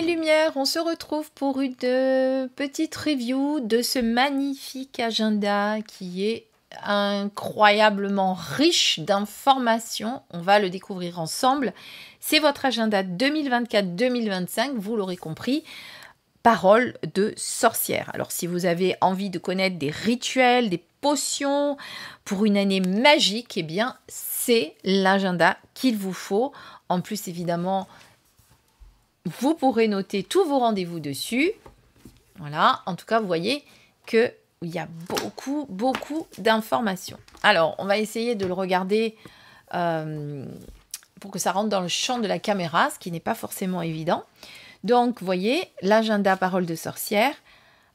Belle lumière, on se retrouve pour une petite review de ce magnifique agenda qui est incroyablement riche d'informations. On va le découvrir ensemble. C'est votre agenda 2024-2025, vous l'aurez compris. Parole de sorcière. Alors si vous avez envie de connaître des rituels, des potions pour une année magique, eh bien c'est l'agenda qu'il vous faut. En plus évidemment, vous pourrez noter tous vos rendez-vous dessus. Voilà, en tout cas vous voyez qu'il y a beaucoup d'informations. Alors on va essayer de le regarder pour que ça rentre dans le champ de la caméra, ce qui n'est pas forcément évident. Donc, vous voyez, l'agenda Parole de sorcière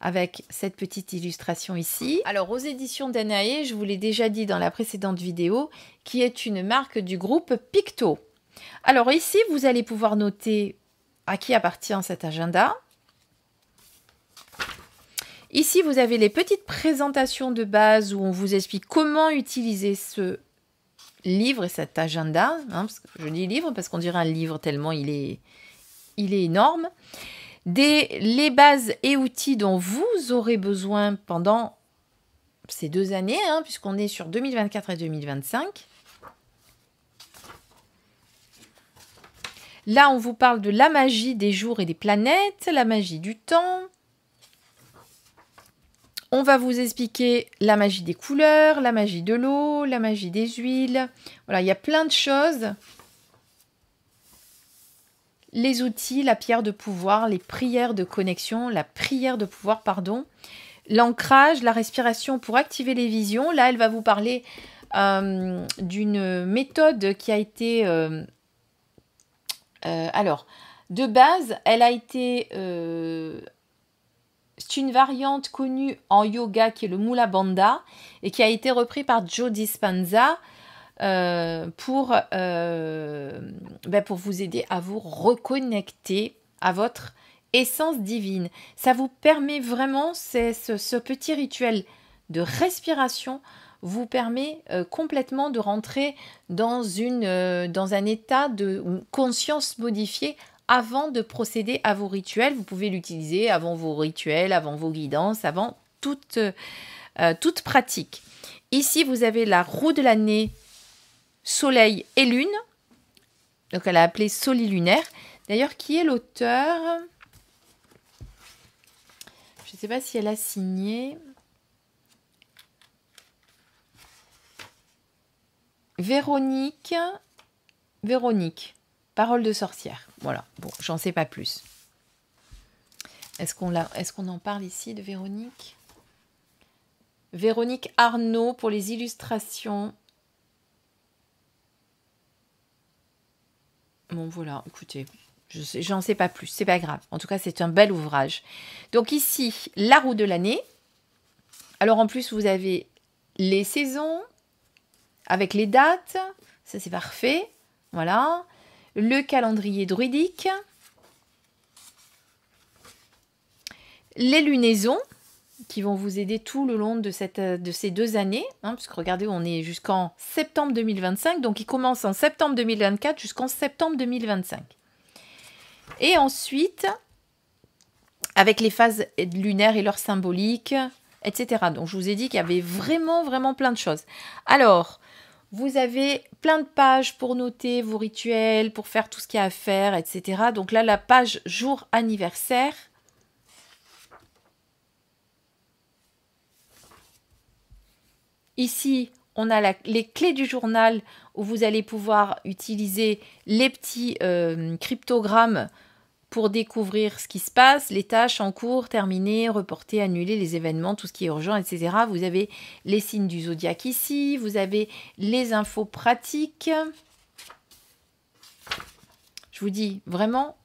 avec cette petite illustration ici. Alors, aux éditions Danae, je vous l'ai déjà dit dans la précédente vidéo, qui est une marque du groupe Picto. Alors ici, vous allez pouvoir noter à qui appartient cet agenda. Ici, vous avez les petites présentations de base où on vous explique comment utiliser ce livre et cet agenda. Parce que je dis livre parce qu'on dirait un livre tellement il est énorme. Les bases et outils dont vous aurez besoin pendant ces 2 années, puisqu'on est sur 2024 et 2025. Là, on vous parle de la magie des jours et des planètes, la magie du temps. On va vous expliquer la magie des couleurs, la magie de l'eau, la magie des huiles. Voilà, il y a plein de choses. Les outils, la pierre de pouvoir, les prières de connexion, la prière de pouvoir, pardon. L'ancrage, la respiration pour activer les visions. Là, elle va vous parler d'une méthode qui a été... alors, de base, elle a été... c'est une variante connue en yoga qui est le Mula Bandha et qui a été repris par Joe Dispenza pour vous aider à vous reconnecter à votre essence divine. Ça vous permet vraiment, ce petit rituel de respiration vous permet complètement de rentrer dans un état de conscience modifié avant de procéder à vos rituels. Vous pouvez l'utiliser avant vos rituels, avant vos guidances, avant toute pratique. Ici, vous avez la roue de l'année Soleil et Lune. Donc, elle a appelé Solilunaire. D'ailleurs, qui est l'auteur? Je ne sais pas si elle a signé. Véronique, Parole de sorcière. Voilà, bon, j'en sais pas plus. Est-ce qu'on en parle ici de Véronique? Véronique Arnaud pour les illustrations. Bon, voilà, écoutez, j'en sais pas plus, c'est pas grave. En tout cas, c'est un bel ouvrage. Donc ici, la roue de l'année. Alors en plus, vous avez les saisons avec les dates. Ça, c'est parfait. Voilà. Le calendrier druidique. Les lunaisons qui vont vous aider tout le long de ces 2 années, puisque regardez, on est jusqu'en septembre 2025, donc il commence en septembre 2024 jusqu'en septembre 2025. Et ensuite, avec les phases lunaires et leurs symboliques, etc. Donc je vous ai dit qu'il y avait vraiment plein de choses. Alors, vous avez plein de pages pour noter vos rituels, pour faire tout ce qu'il y a à faire, etc. Donc là, la page jour anniversaire. Ici, on a les clés du journal où vous allez pouvoir utiliser les petits cryptogrammes pour découvrir ce qui se passe, les tâches en cours, terminer, reporter, annuler les événements, tout ce qui est urgent, etc. Vous avez les signes du zodiaque ici, vous avez les infos pratiques. Je vous dis, vraiment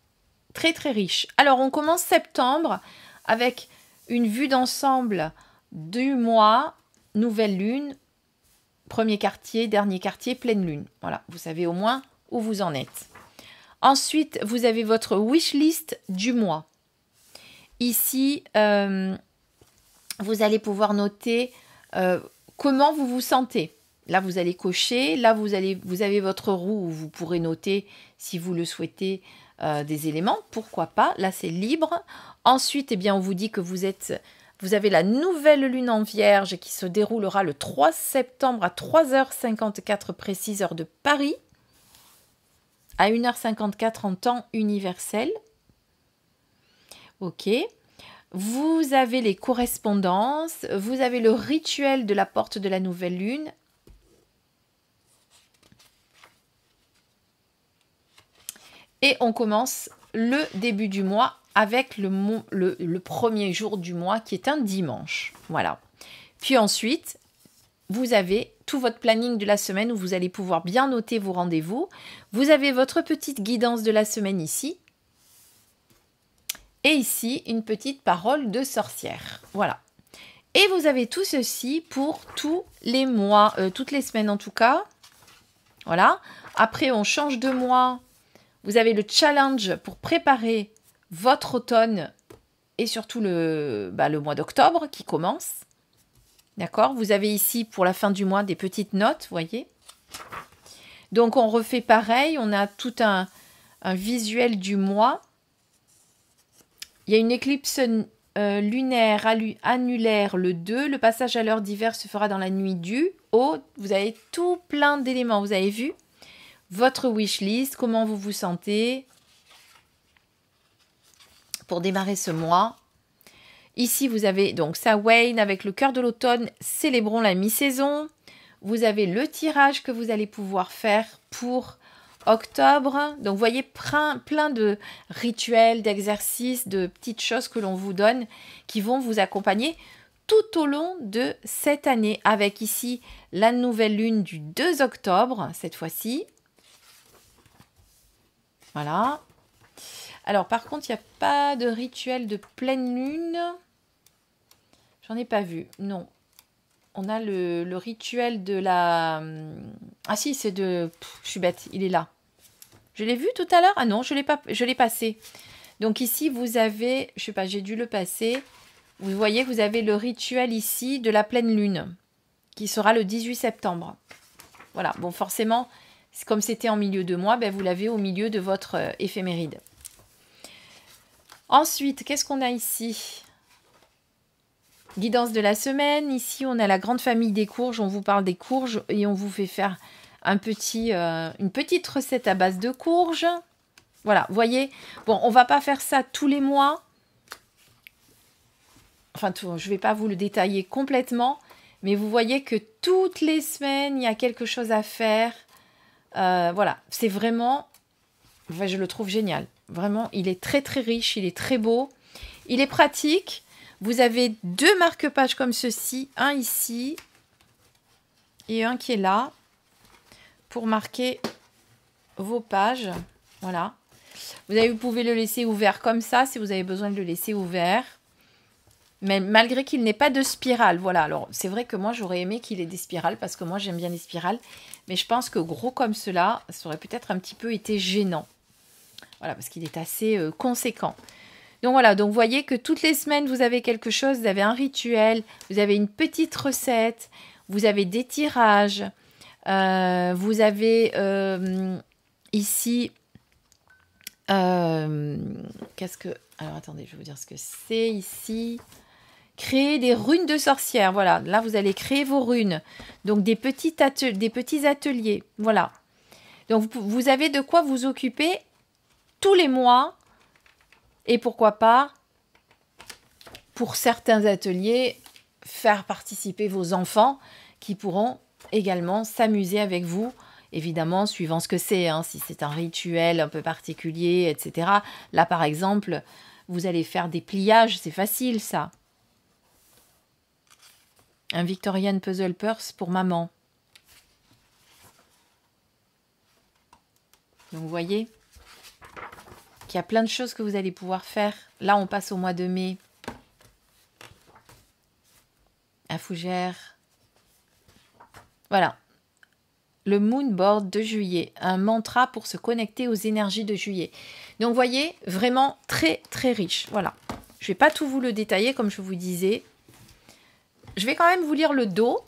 très riche. Alors, on commence septembre avec une vue d'ensemble du mois, nouvelle lune, premier quartier, dernier quartier, pleine lune. Voilà, vous savez au moins où vous en êtes. Ensuite, vous avez votre wish list du mois. Ici, vous allez pouvoir noter comment vous vous sentez. Là, vous allez cocher. Là, vous avez votre roue où vous pourrez noter, si vous le souhaitez, des éléments, pourquoi pas, là c'est libre. Ensuite, eh bien, on vous dit que vous avez la nouvelle lune en Vierge qui se déroulera le 3 septembre à 3h54 précise heure de Paris, à 1h54 en temps universel. Ok. Vous avez les correspondances, vous avez le rituel de la porte de la nouvelle lune. Et on commence le début du mois avec le premier jour du mois qui est un dimanche. Voilà. Puis ensuite, vous avez tout votre planning de la semaine où vous allez pouvoir bien noter vos rendez-vous. Vous avez votre petite guidance de la semaine ici. Et ici, une petite parole de sorcière. Voilà. Et vous avez tout ceci pour tous les mois, toutes les semaines en tout cas. Voilà. Après, on change de mois. Vous avez le challenge pour préparer votre automne et surtout le mois d'octobre qui commence. D'accord? Vous avez ici pour la fin du mois des petites notes, voyez. Donc on refait pareil, on a tout un visuel du mois. Il y a une éclipse lunaire annulaire le 2. Le passage à l'heure d'hiver se fera dans la nuit du au. Vous avez tout plein d'éléments, vous avez vu? Votre wishlist, comment vous vous sentez pour démarrer ce mois. Ici, vous avez donc Samhain avec le cœur de l'automne, célébrons la mi-saison. Vous avez le tirage que vous allez pouvoir faire pour octobre. Donc, vous voyez plein de rituels, d'exercices, de petites choses que l'on vous donne qui vont vous accompagner tout au long de cette année. Avec ici la nouvelle lune du 2 octobre, cette fois-ci. Voilà. Alors, par contre, il n'y a pas de rituel de pleine lune. J'en ai pas vu, non. On a le rituel de la... Ah si, c'est de... je suis bête, il est là. Je l'ai vu tout à l'heure? Ah non, je l'ai passé. Donc ici, vous avez... Je sais pas, j'ai dû le passer. Vous voyez que vous avez le rituel ici de la pleine lune, qui sera le 18 septembre. Voilà, bon, forcément, comme c'était en milieu de mois, ben, vous l'avez au milieu de votre éphéméride. Ensuite, qu'est-ce qu'on a ici? Guidance de la semaine. Ici, on a la grande famille des courges. On vous parle des courges et on vous fait faire une petite recette à base de courges. Voilà, vous voyez. Bon, on va pas faire ça tous les mois. Enfin, je ne vais pas vous le détailler complètement. Mais vous voyez que toutes les semaines, il y a quelque chose à faire. Voilà, c'est vraiment... Enfin, je le trouve génial. Vraiment, il est très très riche, il est très beau. Il est pratique. Vous avez 2 marque-pages comme ceci. Un ici et un qui est là. Pour marquer vos pages. Voilà. Vous pouvez le laisser ouvert comme ça si vous avez besoin de le laisser ouvert. Mais malgré qu'il n'ait pas de spirale. Voilà, alors c'est vrai que moi j'aurais aimé qu'il ait des spirales parce que moi j'aime bien les spirales. Mais je pense que gros comme cela, ça aurait peut-être un petit peu été gênant. Voilà, parce qu'il est assez conséquent. Donc voilà, donc vous voyez que toutes les semaines vous avez quelque chose, vous avez un rituel, vous avez une petite recette, vous avez des tirages, vous avez ici... qu'est-ce que... Alors attendez, je vais vous dire ce que c'est ici... Créer des runes de sorcière. Voilà, là, vous allez créer vos runes. Donc, des petits ateliers. Voilà. Donc, vous avez de quoi vous occuper tous les mois. Et pourquoi pas, pour certains ateliers, faire participer vos enfants qui pourront également s'amuser avec vous. Évidemment, suivant ce que c'est. Hein, si c'est un rituel un peu particulier, etc. Là, par exemple, vous allez faire des pliages. C'est facile, ça. Un Victorian Puzzle Purse pour maman. Donc, vous voyez qu'il y a plein de choses que vous allez pouvoir faire. Là, on passe au mois de mai. À Fougères. Voilà. Le Moonboard de juillet. Un mantra pour se connecter aux énergies de juillet. Donc, vous voyez, vraiment très, très riche. Voilà. Je ne vais pas tout vous le détailler, comme je vous disais. Je vais quand même vous lire le dos.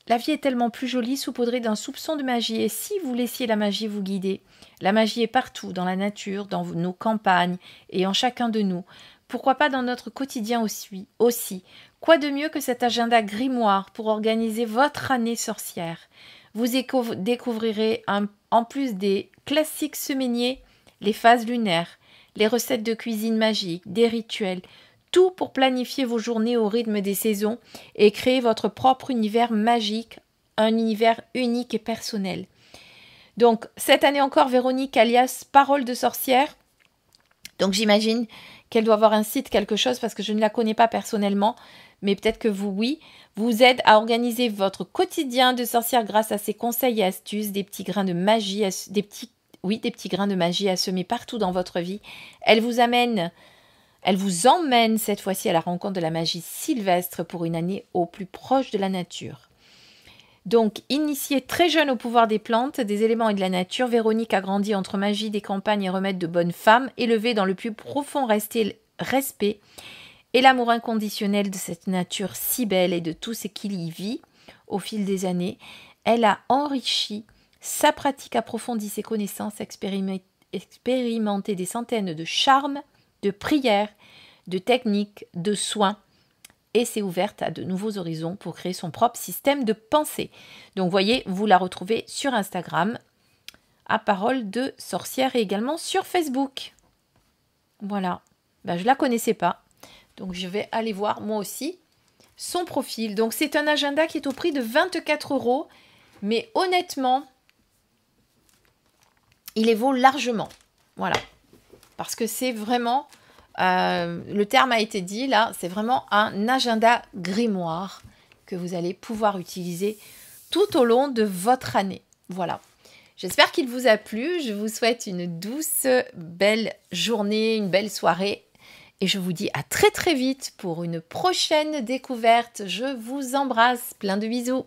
La vie est tellement plus jolie, saupoudrée d'un soupçon de magie. Et si vous laissiez la magie vous guider? La magie est partout, dans la nature, dans nos campagnes et en chacun de nous. Pourquoi pas dans notre quotidien aussi. Quoi de mieux que cet agenda grimoire pour organiser votre année sorcière? Vous découvrirez en plus des classiques semainiers, les phases lunaires, les recettes de cuisine magique, des rituels, tout pour planifier vos journées au rythme des saisons et créer votre propre univers magique, un univers unique et personnel. Donc, cette année encore, Véronique, alias Parole de sorcière. Donc, j'imagine qu'elle doit avoir un site, quelque chose, parce que je ne la connais pas personnellement, mais peut-être que vous, oui, vous aide à organiser votre quotidien de sorcière grâce à ses conseils et astuces, des petits grains de magie, des petits grains de magie à semer partout dans votre vie. Elle vous emmène cette fois-ci à la rencontre de la magie sylvestre pour une année au plus proche de la nature. Donc, initiée très jeune au pouvoir des plantes, des éléments et de la nature, Véronique a grandi entre magie des campagnes et remèdes de bonne femme, élevée dans le plus profond respect et l'amour inconditionnel de cette nature si belle et de tout ce qui y vit. Au fil des années, elle a enrichi sa pratique, approfondi ses connaissances, expérimenté des centaines de charmes, de prières, de techniques, de soins, et s'est ouverte à de nouveaux horizons pour créer son propre système de pensée. Donc, voyez, vous la retrouvez sur Instagram, à Parole de sorcière, et également sur Facebook. Voilà. Ben, je ne la connaissais pas, donc je vais aller voir moi aussi son profil. Donc, c'est un agenda qui est au prix de 24 €, mais honnêtement, il les vaut largement. Voilà. Parce que c'est vraiment... le terme a été dit là, c'est vraiment un agenda grimoire que vous allez pouvoir utiliser tout au long de votre année. Voilà. J'espère qu'il vous a plu. Je vous souhaite une douce, belle journée, une belle soirée. Et je vous dis à très très vite pour une prochaine découverte. Je vous embrasse. Plein de bisous.